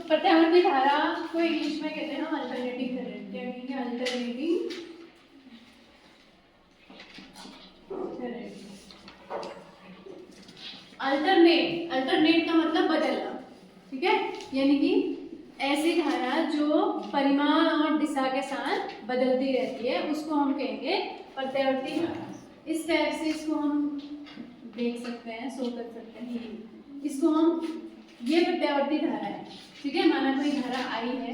प्रत्यावर्ती धारा को इंग्लिश में कहते हैं हम अल्टरनेटिंग करंट। क्या कहेंगे? Alternating current. अल्टरनेट का मतलब बदलना, ठीक है, यानी कि ऐसी धारा जो परिमाण और दिशा के साथ बदलती रहती है उसको हम कहेंगे प्रत्यावर्ती धारा। इस टाइप से इसको हम देख सकते हैं, शो कर सकते हैं। इसको हम, ये प्रत्यावर्ती धारा है, ठीक है। माना कोई धारा आई है,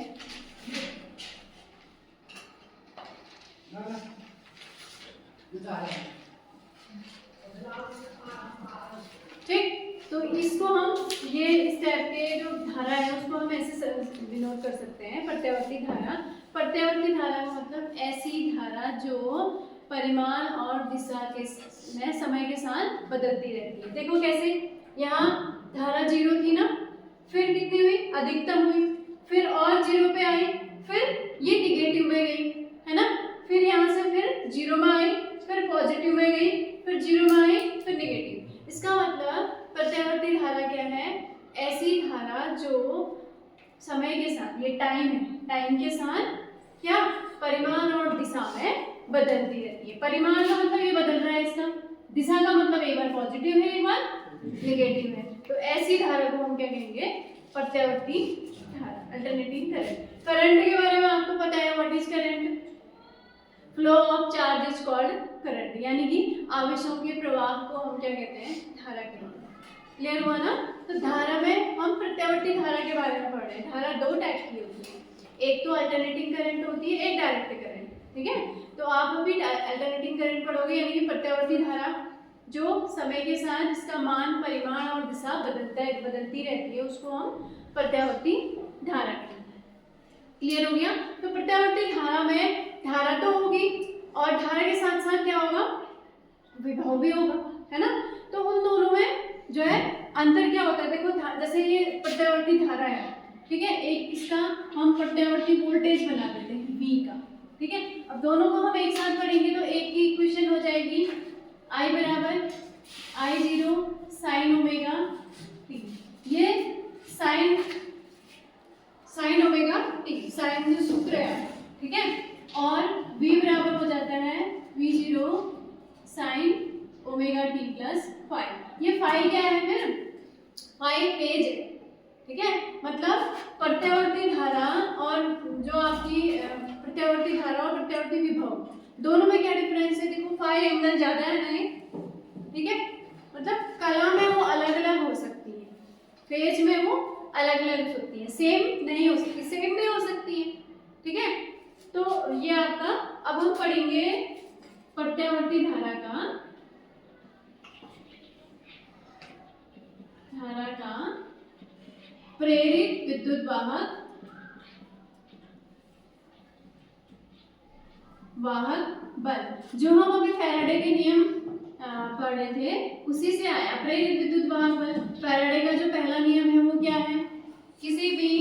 ठीक, तो इसको हम ये इस टाइप के जो धारा है उसको हम ऐसे डिनोट कर सकते हैं प्रत्यावर्ती धारा। प्रत्यावर्ती धारा का मतलब ऐसी धारा जो परिमाण और दिशा के में समय के साथ बदलती रहती है। देखो कैसे, यहाँ धारा 0 थी ना, फिर कितनी हुई? अधिकतम हुई, फिर और 0 पे आई, फिर ये निगेटिव में गई, है ना, फिर यहाँ से फिर 0 में आई, फिर पॉजिटिव में गई, फिर 0 में आई, फिर निगेटिव। इसका मतलब प्रत्यावर्ती धारा क्या है? ऐसी धारा जो समय के साथ, ये टाइम है, टाइम के साथ क्या परिमाण और दिशा में बदलती रहती है। परिमाण का मतलब ये बदल रहा है इसका, दिशा का मतलब एक बार पॉजिटिव है एक बार नेगेटिव है, तो ऐसी धारा को हम क्या कहेंगे? प्रत्यावर्ती धारा, अल्टरनेटिंग करंट। करंट के बारे में आपको पता है, what is current? Flow of charge is called current, यानी कि आवेशों के प्रवाह को हम क्या कहते हैं? धारा कहते हैं। क्लियर हुआ ना? तो धारा में हम प्रत्यावर्ती धारा के बारे में पढ़ रहे हैं। धारा 2 टाइप की होती है, एक तो अल्टरनेटिंग करंट होती है, एक डायरेक्ट करंट, ठीक है। तो आप अभी अल्टरनेटिंग करंट पढ़ोगे, यानी कि प्रत्यावर्ती धारा जो समय के साथ जिसका मान, परिमाण और दिशा बदलती रहती है, उसको हम प्रत्यावर्ती धारा कहते हैं। क्लियर हो गया? तो प्रत्यावर्ती धारा में धारा तो होगी और धारा के साथ साथ क्या होगा? विभव भी होगा, है ना। तो उन दोनों में जो है अंतर क्या होता है? देखो जैसे ये प्रत्यावर्ती धारा है, ठीक है, एक इसका हम प्रत्यावर्ती वोल्टेज बना देते हैं V का, ठीक है। अब दोनों को हम एक साथ पढ़ेंगे तो एक की इक्वेशन हो जाएगी I बराबर I0 साइन ओमेगा t। ये साइन ओमेगा t, साइन जो सूत्र है, ठीक है, और V बराबर हो जाता है V0 sine omega t plus five. ये फाइव क्या है? फिर फाइव फेज है, ठीक है। मतलब प्रत्यावर्ती धारा और जो आपकी प्रत्यावर्ती धारा और प्रत्यावर्ती विभव दोनों में क्या डिफरेंस है? देखो फाइव एंगल ज्यादा है, नहीं, ठीक है, मतलब कला में वो अलग अलग हो सकती है, फेज में वो अलग अलग हो सकती है, सेम नहीं हो सकती, सेम भी हो सकती है, ठीक है। तो ये आपका, अब हम पढ़ेंगे प्रत्यावर्ती धारा का प्रेरित विद्युत वाहक बल। जो हम अभी फैराडे के नियम पढ़ रहे थे उसी से आया प्रेरित विद्युत वाहक बल। फैराडे का जो पहला नियम है वो क्या है? किसी भी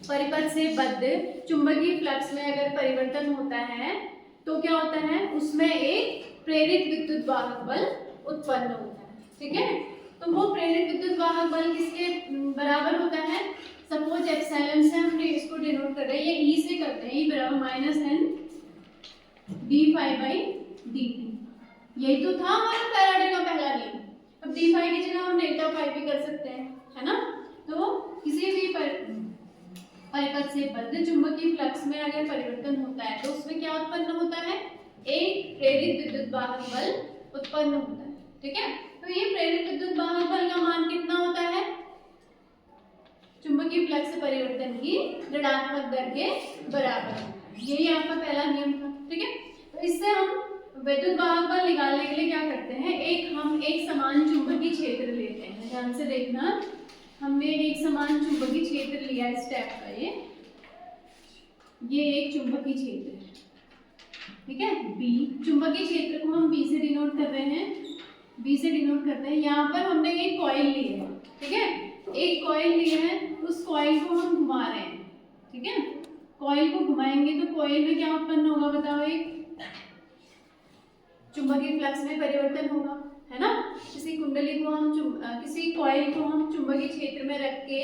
परिपथ से बद्ध चुंबकीय फ्लक्स में अगर परिवर्तन होता है तो क्या होता है? उसमें एक प्रेरित विद्युत वाहक बल उत्पन्न होता है, ठीक है। तो वो प्रेरित विद्युत वाहक बल किसके बराबर होता है? सपोज एप्सिलॉन से हम इसको डिनोट कर रहे हैं, ये E से करते हैं, E बराबर माइनस n d∅dt। यही तो था हमारा फैराडे का पहला नियम। अब d∅ की जगह हम डेल्टा फाई भी कर सकते हैं, है ना। तो किसी भी परिपथ से बद्ध चुंबकीय फ्लक्स में अगर परिवर्तन होता है तो उसमें क्या उत्पन्न होता है? एक प्रेरित विद्युत वाहक बल उत्पन्न होता है, ठीक है। तो ये प्रेरित विद्युत वाहक बल का मान कितना होता है? चुंबकीय फ्लक्स परिवर्तन की ऋणात्मक दर के बराबर। यही आपका पहला नियम था, ठीक है। तो इससे हम विद्युत वाहक बल निकालने के लिए क्या करते हैं? हम एक समान चुंबकीय क्षेत्र लेते हैं। ध्यान से देखना, हमने एक समान चुंबकीय क्षेत्र लिया इस टाइप का, ये एक चुंबकीय क्षेत्र है, ठीक है, B। चुंबकीय क्षेत्र को हम B से डिनोट कर रहे हैं, B से डिनोट करते हैं। यहाँ पर हमने एक कॉइल ली है, ठीक है, एक कॉइल ली है, उस कॉइल को हम घुमा रहे हैं, ठीक है। कॉइल को घुमाएंगे तो कॉइल में क्या उत्पन्न होगा बताओ? एक चुंबकीय फ्लक्स में परिवर्तन होगा, है ना। किसी कुंडली को हम किसी कॉइल को हम चुंबकीय क्षेत्र में रख के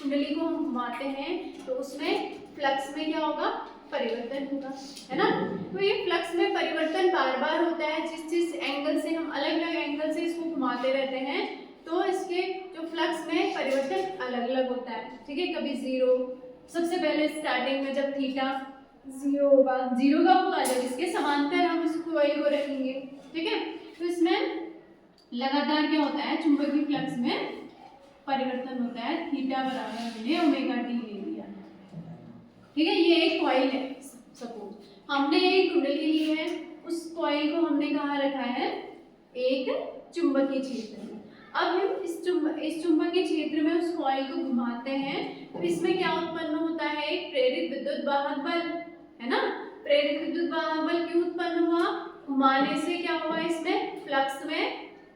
कुंडली को हम घुमाते हैं तो उसमें फ्लक्स में क्या होगा, परिवर्तन होगा, है ना। तो ये फ्लक्स में परिवर्तन बार बार होता है, जिस एंगल से हम अलग अलग एंगल से इसको घुमाते रहते हैं तो इसके जो फ्लक्स में परिवर्तन अलग अलग होता है, ठीक है। कभी जीरो, सबसे पहले स्टार्टिंग में जब थीटा जीरो होगा, जीरो का होगा जब इसके समांतर हम उस कॉइल को रखेंगे, ठीक है। तो इसमें लगातार क्या होता है, चुंबकीय फ्लक्स में परिवर्तन होता है। थीटा बराबर हमने ओमेगा टी ले लिया, ठीक है। ये एक कॉइल है, सपोज हमने एक कुंडली ली है, उस कॉइल को हमने कहाँ रखा है, एक चुंबकीय क्षेत्र में। अब हम इस चुंबकीय क्षेत्र में उस कॉइल को घुमाते हैं तो इसमें क्या उत्पन्न होता है, एक प्रेरित विद्युत वाहक बल, है ना। प्रेरित विद्युत वाहक बल क्यों उत्पन्न हुआ, घुमाने से क्या हुआ, इसमें फ्लक्स में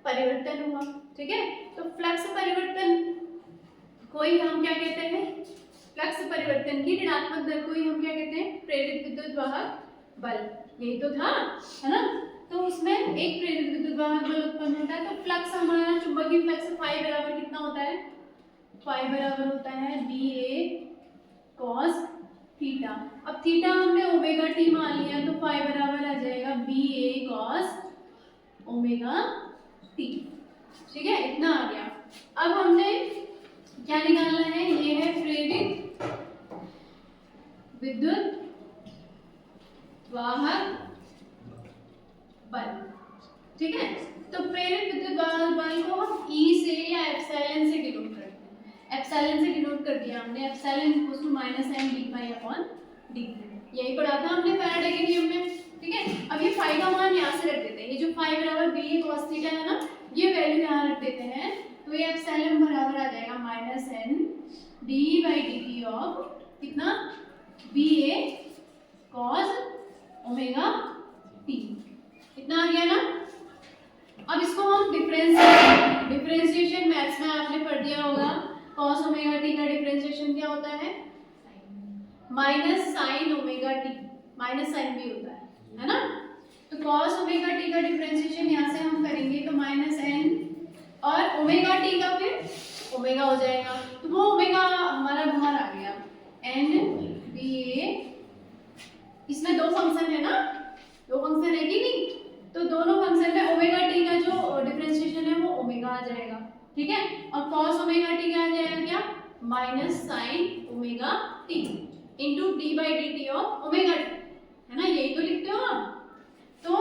परिवर्तन हुआ, ठीक है। तो फ्लक्स परिवर्तन को ही हम क्या कहते हैं, फ्लक्स परिवर्तन की ऋणात्मक दर को ही हम क्या कहते हैं, प्रेरित विद्युत वाहक बल। यही तो था, है ना। तो उसमें एक प्रेरित विद्युत वाहक बल उत्पन्न होता है। तो फ्लक्स हमारा चुंबकीय फ्लक्स फाई बराबर कितना होता है, फाई बराबर होता है बी ए कॉस थीटा। अब थीटा हमने ओमेगा टी मान लिया तो फाई बराबर आ जाएगा बी ए कॉस ओमेगा टी, ठीक है। इतना आ गया। अब हमने क्या निकालना है, ये है प्रेरित विद्युत वाहक बल, ठीक है। तो प्रेरित विद्युत वाहक बल को हम ई से या एप्सिलॉन से डिनोट करते हैं। एप्सिलॉन से डिनोट कर दिया हमने, epsilon equals to -m dy pi upon dt, यही पढ़ा था हमने फैराडे के नियम में, ठीक है। अब ये फाई का मान यहाँ से रख देते हैं, ये जो फाई बराबर बी ए cos थीटा है ना, ये वैल्यू यहाँ रख देते हैं तो ये एप्सिलॉन बराबर आ जाएगा -n d/dt ऑफ कितना, बी ए cos ओमेगा टी। इतना आ गया ना। अब इसको हम डिफरेंशिएशन मैथ्स में आपने पढ़ दिया होगा, cos ओमेगा टी का डिफरेंशिएशन क्या होता है, minus sine omega t, minus sine भी होता है ना। तो cos ओमेगा टी का डिफरेंशिएशन यहाँ से हम करेंगे तो -n और ओमेगा टी का फिर ओमेगा हो जाएगा, तो वो ओमेगा हमारा बाहर आ गया, n बी ए। इसमें दो फंक्शन है ना, दो फंक्शन है कि नहीं, तो दोनों फंक्शन में ओमेगा टी का जो डिफरेंशिएशन है वो ओमेगा आ जाएगा, ठीक है। और cos ओमेगा टी का आ जाएगा क्या, minus sine omega T into d/dt of omega t, है ना, यही तो लिखते हो आप। तो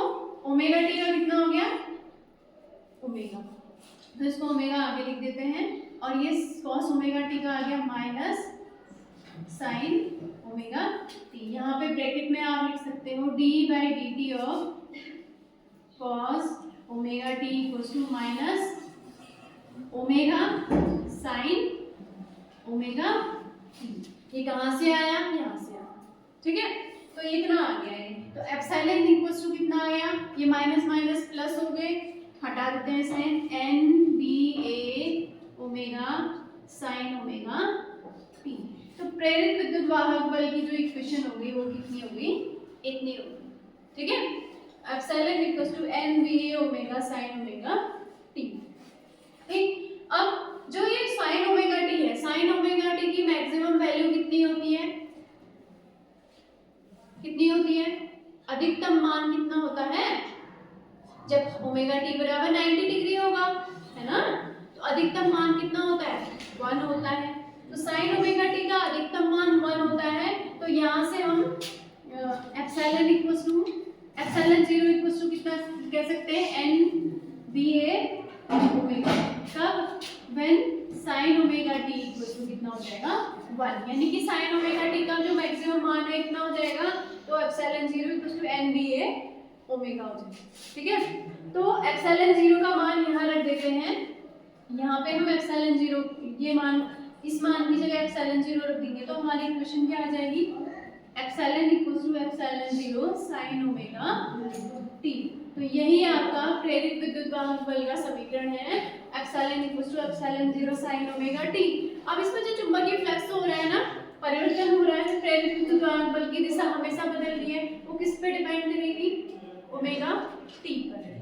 ओमेगा टी का कितना हो गया, ओमेगा, तो इसको ओमेगा आगे लिख देते हैं और ये cos ओमेगा टी का आ गया माइनस साइन ओमेगा टी। यहाँ पे ब्रैकेट में आप लिख सकते हो d/dt of cos omega t equals to minus omega sine omega t. ये कहाँ से आया, यहाँ से आया, ठीक है। तो ये इतना आ गया है, तो एप्सिलॉन इक्वल्स टू कितना आया, ये माइनस माइनस प्लस हो गए, हटा देते हैं इसे, n B A omega sine omega t. तो प्रेरित विद्युत वाहक बल की जो इक्वेशन होगी वो कितनी होगी, इतनी होगी, ठीक है। Epsilon equals to n B A omega sine omega t, ठीक। अब जो ये साइन ओमेगा टी है, साइन ओमेगा टी की मैक्सिमम वैल्यू कितनी होती है, कितनी होती है, अधिकतम मान कितना होता है, जब ओमेगा टी बराबर 90 डिग्री होगा, है ना, तो अधिकतम मान कितना होता है, 1 होता है। तो साइन ओमेगा टी का अधिकतम मान 1 होता है, तो यहाँ से हम epsilon equals to epsilon 0 equals to कितना कह सकते हैं, n बी ए ओमेगा, कब, when sine omega t equals to कितना हो जाएगा, 1, यानी कि साइन ओमेगा टी का जो मैक्सिमम मान है इतना हो जाएगा, तो epsilon 0 equals to n B A omega हो जाएगा, ठीक है। तो एप्सिलॉन 0 का मान यहाँ रख देते हैं, यहाँ पे हम एप्सिलॉन 0 ये मान, इस मान की जगह एप्सिलॉन 0 रख देंगे तो हमारी इक्वेशन क्या आ जाएगी, epsilon equals to epsilon 0 sine omega t. तो यही आपका प्रेरित विद्युत वाहक बल का समीकरण है, epsilon equals to epsilon 0 sine omega t. अब इसमें जो चुंबकीय फ्लक्स हो रहा है ना, परिवर्तन हो रहा है, प्रेरित विद्युत वाहक बल की दिशा हमेशा बदल रही है, वो किस पे डिपेंड करेगी, ओमेगा टी पर।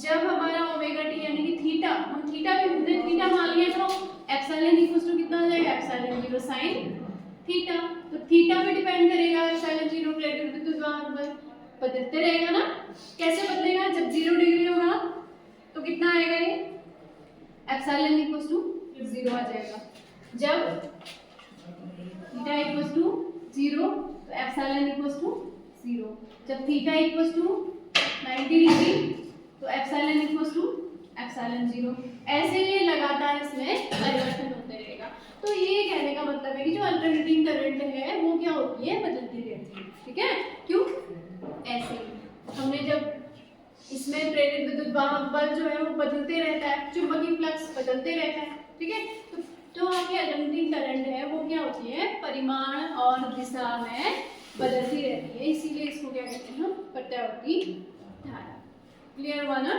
जब हमारा ओमेगा टी यानी कि थीटा, हम थीटा भी थीटा मान लिया तो एप्सिलॉन इक्वल्स टू कितना आ जाएगा, epsilon epsilon zero sine theta. तो थीटा पे डिपेंड करेगा एप्सिलॉन जीरो प्रेरित विद्युत वाहक बल, बदलते रहेगा ना। कैसे बदलेगा? जब 0 डिग्री होगा तो कितना आएगा ये एप्सिलॉन इक्वल्स टू 0 आ जाएगा। जब थीटा इक्वल्स टू 0 तो एप्सिलॉन इक्वल्स टू 0। जब थीटा इक्वल्स टू 90 डिग्री तो एप्सिलॉन इक्वल्स टू एप्सिलॉन 0। ऐसे ये लगातार इसमें परिवर्तन होते रहेगा। तो ये कहने का मतलब है कि जो अल्टरनेटिंग करंट है वो क्या होती है, बदलती रहती है। ठीक है, क्यों? ऐसे ही हमने जब इसमें प्रेरित विद्युत वाहक बल जो है वो बदलते रहता है, चुंबकीय फ्लक्स बदलते रहता है। ठीक है, तो जो आपकी अल्टरनेटिंग करंट है वो क्या होती है, परिमाण और दिशा में बदलती रहती है, इसीलिए इसको क्या कहते हैं हम, प्रत्यावर्ती धारा। क्लियर हुआ ना?